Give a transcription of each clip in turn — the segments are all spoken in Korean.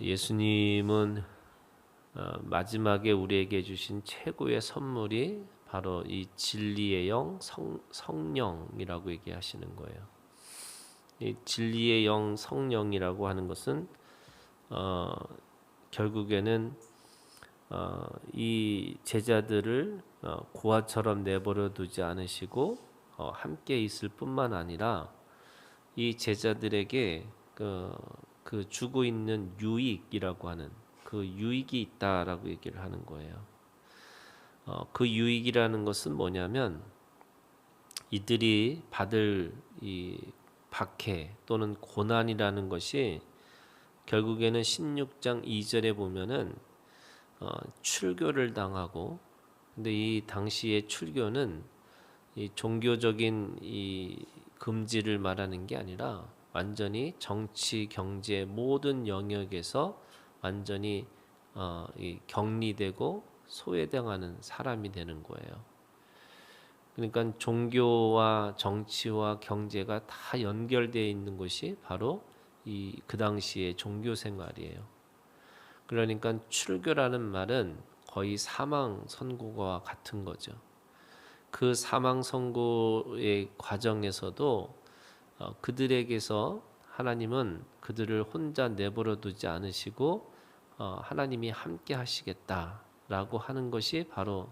예수님은 마지막에 우리에게 주신 최고의 선물이 바로 이 진리의 영 성령이라고 얘기하시는 거예요. 이 진리의 영 성령이라고 하는 것은 결국에는 이 제자들을 고아처럼 내버려 두지 않으시고 함께 있을 뿐만 아니라 이 제자들에게 그 주고 있는 유익이라고 하는 그 유익이 있다라고 얘기를 하는 거예요. 그 유익이라는 것은 뭐냐면 이들이 받을 이 박해 또는 고난이라는 것이 결국에는 16장 2절에 보면은 출교를 당하고, 근데 이 당시의 출교는 이 종교적인 이 금지를 말하는 게 아니라 완전히 정치, 경제 모든 영역에서 완전히 이 격리되고 소외당하는 사람이 되는 거예요. 그러니까 종교와 정치와 경제가 다 연결되어 있는 것이 바로 이 그 당시의 종교 생활이에요. 그러니까 출교라는 말은 거의 사망 선고와 같은 거죠. 그 사망 선고의 과정에서도 그들에게서 하나님은 그들을 혼자 내버려 두지 않으시고 하나님이 함께 하시겠다라고 하는 것이 바로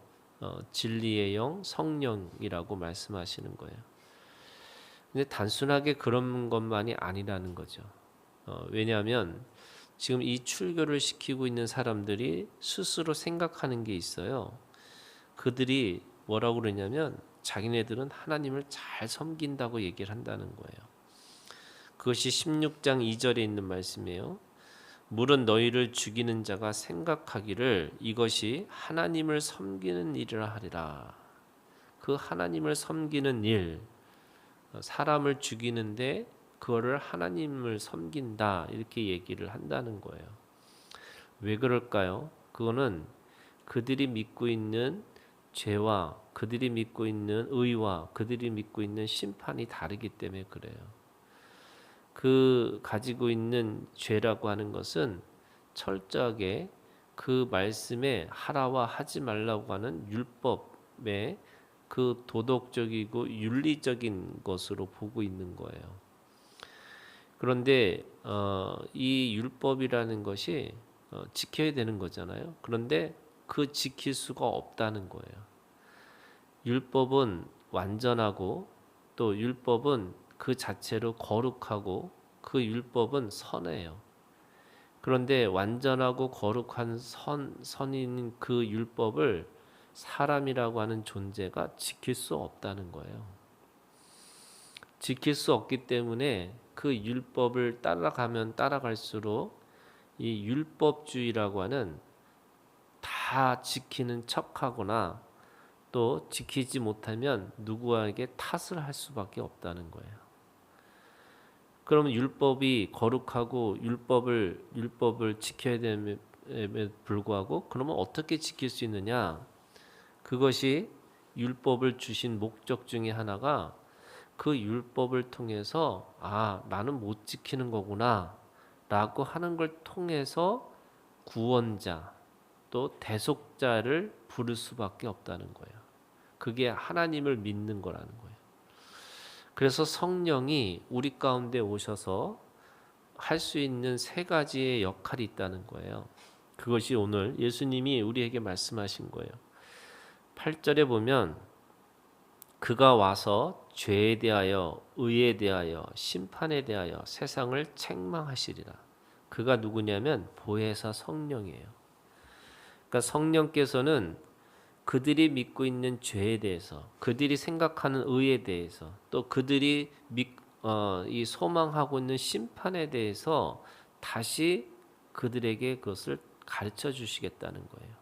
진리의 영 성령이라고 말씀하시는 거예요. 근데 단순하게 그런 것만이 아니라는 거죠. 왜냐하면 지금 이 출교를 시키고 있는 사람들이 스스로 생각하는 게 있어요. 그들이 뭐라고 그러냐면 자기네들은 하나님을 잘 섬긴다고 얘기를 한다는 거예요. 그것이 16장 2절에 있는 말씀이에요. 물은 너희를 죽이는 자가 생각하기를 이것이 하나님을 섬기는 일이라 하리라. 그 하나님을 섬기는 일, 사람을 죽이는데 그거를 하나님을 섬긴다 이렇게 얘기를 한다는 거예요. 왜 그럴까요? 그거는 그들이 믿고 있는 죄와 그들이 믿고 있는 의와 그들이 믿고 있는 심판이 다르기 때문에 그래요. 그 가지고 있는 죄라고 하는 것은 철저하게 그 말씀에 하라와 하지 말라고 하는 율법의 그 도덕적이고 윤리적인 것으로 보고 있는 거예요. 그런데 이 율법이라는 것이 지켜야 되는 거잖아요. 그런데 그 지킬 수가 없다는 거예요. 율법은 완전하고 또 율법은 그 자체로 거룩하고 그 율법은 선해요. 그런데 완전하고 거룩한 선인 그 율법을 사람이라고 하는 존재가 지킬 수 없다는 거예요. 지킬 수 없기 때문에 그 율법을 따라가면 따라갈수록 이 율법주의라고 하는 다 지키는 척하거나 또 지키지 못하면 누구에게 탓을 할 수밖에 없다는 거예요. 그러면 율법이 거룩하고 율법을 지켜야 됨에 불구하고 그러면 어떻게 지킬 수 있느냐? 그것이 율법을 주신 목적 중에 하나가 그 율법을 통해서 나는 못 지키는 거구나라고 하는 걸 통해서 구원자 또 대속자를 부를 수밖에 없다는 거예요. 그게 하나님을 믿는 거라는 거예요. 그래서 성령이 우리 가운데 오셔서 할 수 있는 세 가지의 역할이 있다는 거예요. 그것이 오늘 예수님이 우리에게 말씀하신 거예요. 8절에 보면 그가 와서 죄에 대하여 의에 대하여 심판에 대하여 세상을 책망하시리라. 그가 누구냐면 보혜사 성령이에요. 그러니까 성령께서는 그들이 믿고 있는 죄에 대해서, 그들이 생각하는 의에 대해서, 또 그들이 이 소망하고 있는 심판에 대해서 다시 그들에게 그것을 가르쳐 주시겠다는 거예요.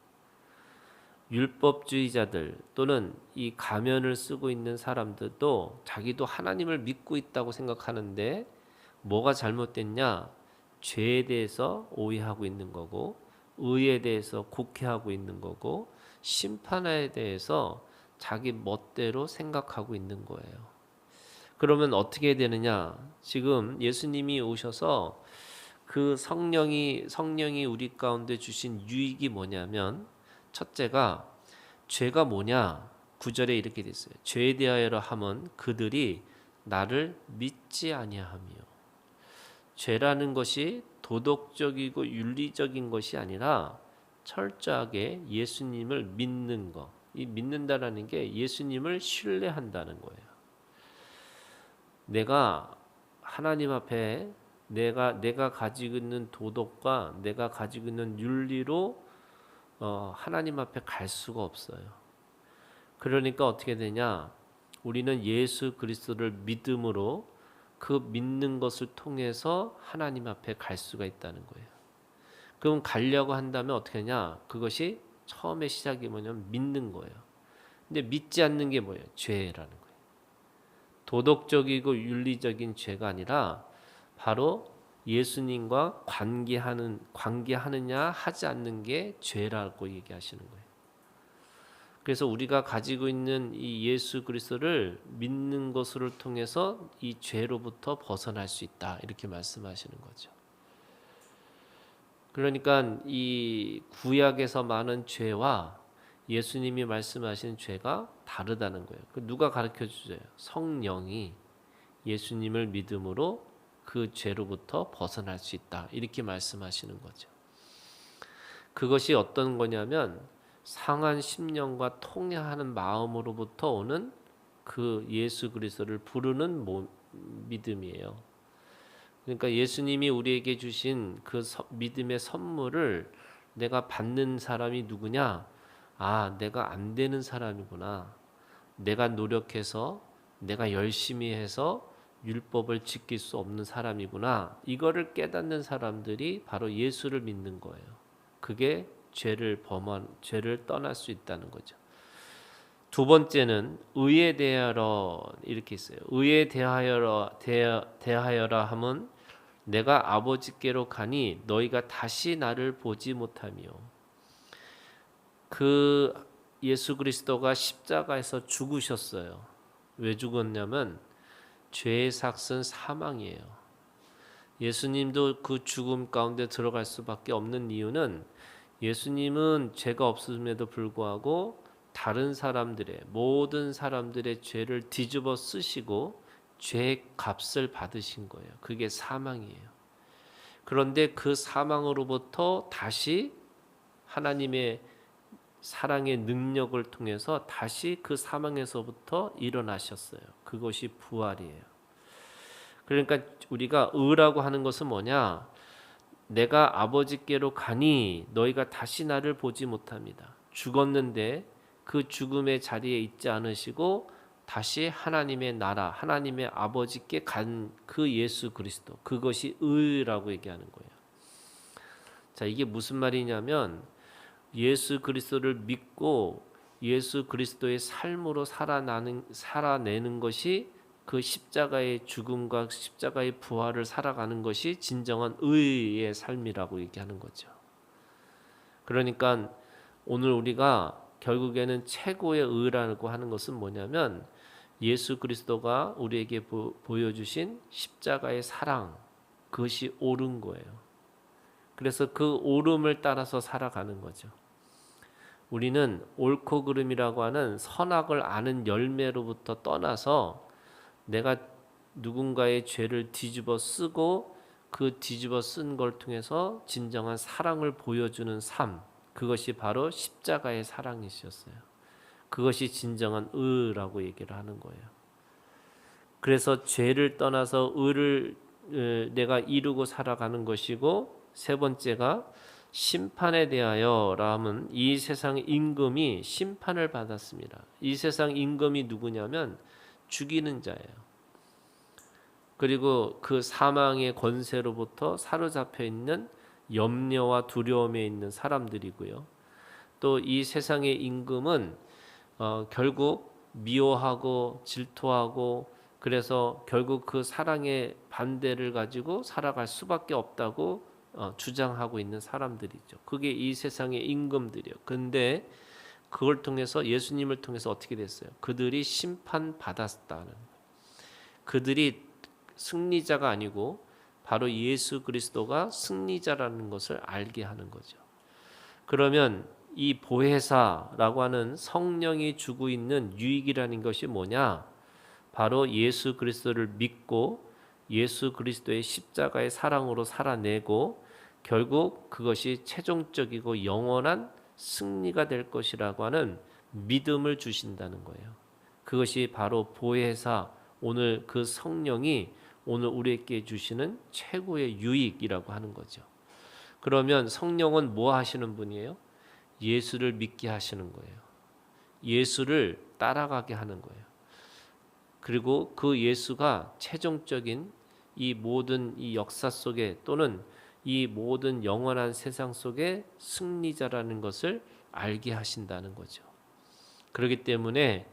율법주의자들 또는 이 가면을 쓰고 있는 사람들도 자기도 하나님을 믿고 있다고 생각하는데 뭐가 잘못됐냐? 죄에 대해서 오해하고 있는 거고 의에 대해서 곡해하고 있는 거고 심판에 대해서 자기 멋대로 생각하고 있는 거예요. 그러면 어떻게 되느냐? 지금 예수님이 오셔서 그 성령이 우리 가운데 주신 유익이 뭐냐면 첫째가 죄가 뭐냐? 9절에 이렇게 돼 있어요. 죄에 대하여라 함은 그들이 나를 믿지 아니하며. 죄라는 것이 도덕적이고 윤리적인 것이 아니라 철저하게 예수님을 믿는 것. 이 믿는다라는 게 예수님을 신뢰한다는 거예요. 내가 하나님 앞에 내가 가지고 있는 도덕과 내가 가지고 있는 윤리로 하나님 앞에 갈 수가 없어요. 그러니까 어떻게 되냐? 우리는 예수 그리스도를 믿음으로 그 믿는 것을 통해서 하나님 앞에 갈 수가 있다는 거예요. 그럼 가려고 한다면 어떻게 하냐? 그것이 처음에 시작이 뭐냐면 믿는 거예요. 근데 믿지 않는 게 뭐예요? 죄라는 거예요. 도덕적이고 윤리적인 죄가 아니라 바로 예수님과 관계하느냐 하지 않는 게 죄라고 얘기하시는 거예요. 그래서 우리가 가지고 있는 이 예수 그리스도를 믿는 것을 통해서 이 죄로부터 벗어날 수 있다. 이렇게 말씀하시는 거죠. 그러니까 이 구약에서 많은 죄와 예수님이 말씀하신 죄가 다르다는 거예요. 누가 가르쳐 주세요? 성령이 예수님을 믿음으로 그 죄로부터 벗어날 수 있다. 이렇게 말씀하시는 거죠. 그것이 어떤 거냐면 상한 심령과 통회하는 마음으로부터 오는 그 예수 그리스도를 부르는 믿음이에요. 그러니까 예수님이 우리에게 주신 그 믿음의 선물을 내가 받는 사람이 누구냐? 아, 내가 안 되는 사람이구나. 내가 노력해서 내가 열심히 해서 율법을 지킬 수 없는 사람이구나. 이거를 깨닫는 사람들이 바로 예수를 믿는 거예요. 그게 죄를 떠날 수 있다는 거죠. 두 번째는 의에 대하여라 이렇게 있어요. 의에 대하여라 함은 내가 아버지께로 가니 너희가 다시 나를 보지 못하며. 그 예수 그리스도가 십자가에서 죽으셨어요. 왜 죽었냐면 죄의 삭은 사망이에요. 예수님도 그 죽음 가운데 들어갈 수밖에 없는 이유는 예수님은 죄가 없음에도 불구하고 모든 사람들의 죄를 뒤집어 쓰시고 죄의 값을 받으신 거예요. 그게 사망이에요. 그런데 그 사망으로부터 다시 하나님의 사랑의 능력을 통해서 다시 그 사망에서부터 일어나셨어요. 그것이 부활이에요. 그러니까 우리가 의라고 하는 것은 뭐냐? 내가 아버지께로 가니 너희가 다시 나를 보지 못합니다. 죽었는데 그 죽음의 자리에 있지 않으시고 다시 하나님의 나라, 하나님의 아버지께 간 그 예수 그리스도, 그것이 의라고 얘기하는 거예요. 자, 이게 무슨 말이냐면 예수 그리스도를 믿고 예수 그리스도의 삶으로 살아내는 것이 그 십자가의 죽음과 십자가의 부활을 살아가는 것이 진정한 의의 삶이라고 얘기하는 거죠. 그러니까 오늘 우리가 결국에는 최고의 의라고 하는 것은 뭐냐면 예수 그리스도가 우리에게 보여주신 십자가의 사랑, 그것이 옳은 거예요. 그래서 그 옳음을 따라서 살아가는 거죠. 우리는 옳고 그름이라고 하는 선악을 아는 열매로부터 떠나서 내가 누군가의 죄를 뒤집어 쓰고 그 뒤집어 쓴 걸 통해서 진정한 사랑을 보여주는 삶, 그것이 바로 십자가의 사랑이셨어요. 그것이 진정한 의라고 얘기를 하는 거예요. 그래서 죄를 떠나서 의를 내가 이루고 살아가는 것이고, 세 번째가 심판에 대하여라 하면 이 세상 임금이 심판을 받았습니다. 이 세상 임금이 누구냐면 죽이는 자예요. 그리고 그 사망의 권세로부터 사로잡혀 있는 염려와 두려움에 있는 사람들이고요. 또 이 세상의 임금은 결국 미워하고 질투하고 그래서 결국 그 사랑의 반대를 가지고 살아갈 수밖에 없다고 주장하고 있는 사람들이죠. 그게 이 세상의 임금들이요. 근데 그걸 통해서 예수님을 통해서 어떻게 됐어요? 그들이 심판받았다는, 그들이 승리자가 아니고 바로 예수 그리스도가 승리자라는 것을 알게 하는 거죠. 그러면 이 보혜사라고 하는 성령이 주고 있는 유익이라는 것이 뭐냐? 바로 예수 그리스도를 믿고 예수 그리스도의 십자가의 사랑으로 살아내고 결국 그것이 최종적이고 영원한 승리가 될 것이라고 하는 믿음을 주신다는 거예요. 그것이 바로 보혜사, 오늘 그 성령이 오늘 우리에게 주시는 최고의 유익이라고 하는 거죠. 그러면 성령은 뭐 하시는 분이에요? 예수를 믿게 하시는 거예요. 예수를 따라가게 하는 거예요. 그리고 그 예수가 최종적인 이 모든 이 역사 속에 또는 이 모든 영원한 세상 속에 승리자라는 것을 알게 하신다는 거죠. 그렇기 때문에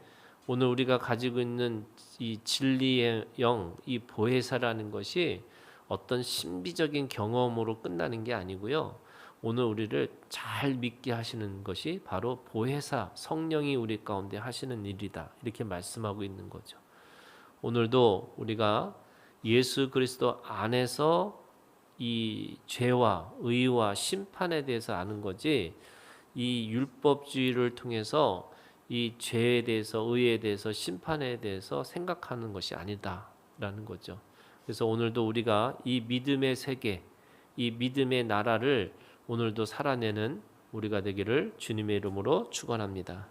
오늘 우리가 가지고 있는 이 진리의 영, 이 보혜사라는 것이 어떤 신비적인 경험으로 끝나는 게 아니고요. 오늘 우리를 잘 믿게 하시는 것이 바로 보혜사, 성령이 우리 가운데 하시는 일이다. 이렇게 말씀하고 있는 거죠. 오늘도 우리가 예수 그리스도 안에서 이 죄와 의와 심판에 대해서 아는 거지, 이 율법주의를 통해서 이 죄에 대해서 의에 대해서 심판에 대해서 생각하는 것이 아니다라는 거죠. 그래서 오늘도 우리가 이 믿음의 세계, 이 믿음의 나라를 오늘도 살아내는 우리가 되기를 주님의 이름으로 축원합니다.